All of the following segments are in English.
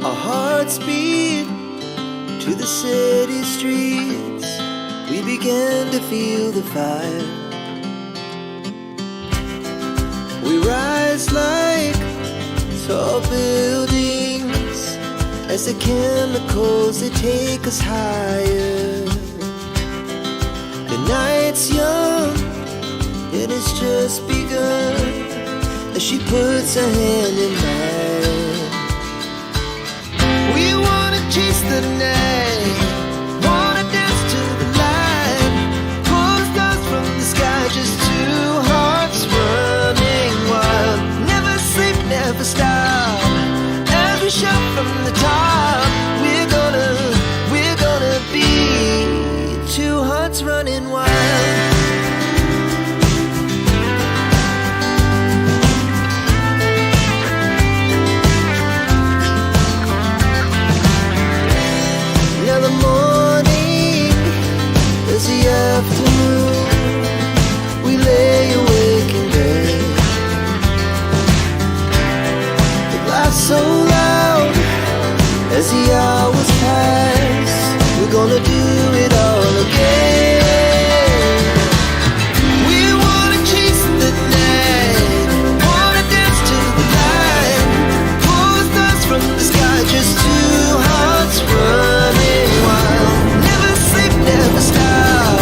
Our hearts beat to the city streets. We began to feel the fire. We rise like tall buildings as the chemicals, they take us higher. The night's young, it has just begun, as she puts her hand in mine. We wanna chase the night, wanna dance to the light, pull stars from the sky, just two hearts running wild. Never sleep, never stop, as we shout from the top. We're gonna be two hearts running wild. Now the morning is the afternoon. We lay awake in bed. The glass so loud as the hours pass. We're gonna do it all again. We wanna chase the night, wanna dance to the light, pull stars from the sky, just two hearts running wild. Never sleep, never stop,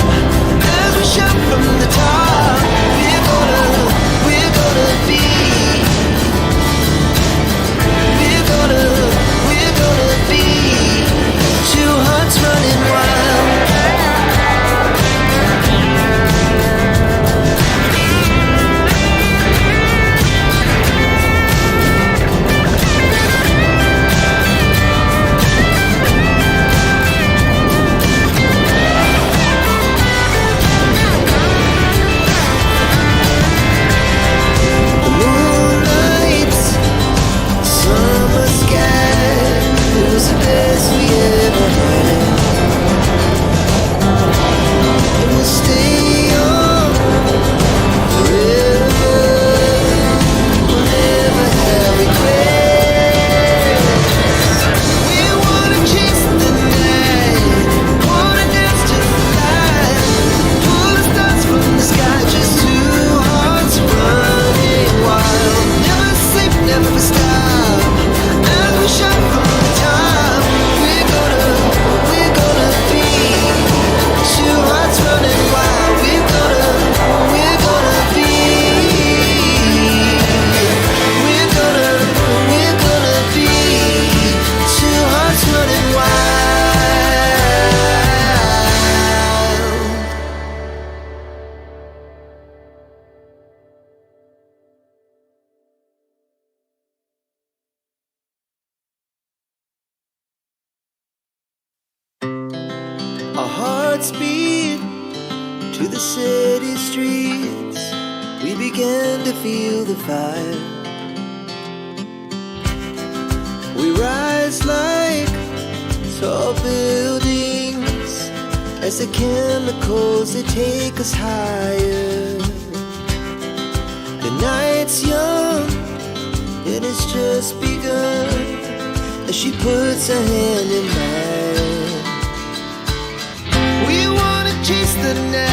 as we shout from the top. We're gonna be, we're gonna be two hearts running wild. The moonlight, summer sky, it was the best we ever had. It will stay on forever. We'll never have regrets. We wanna chase the night, wanna dance to the light, pull the stars from the sky, just two hearts running wild. Never sleep, never stop, as we shout from the top. We're gonna be two hearts running wild. We're gonna be, we're gonna be two hearts running wild. Our hearts beat to the city streets. We began to feel the fire. We rise like tall buildings as the chemicals, they take us higher. The night's young, it has just begun, as she puts her hand in mine. We wanna chase the night,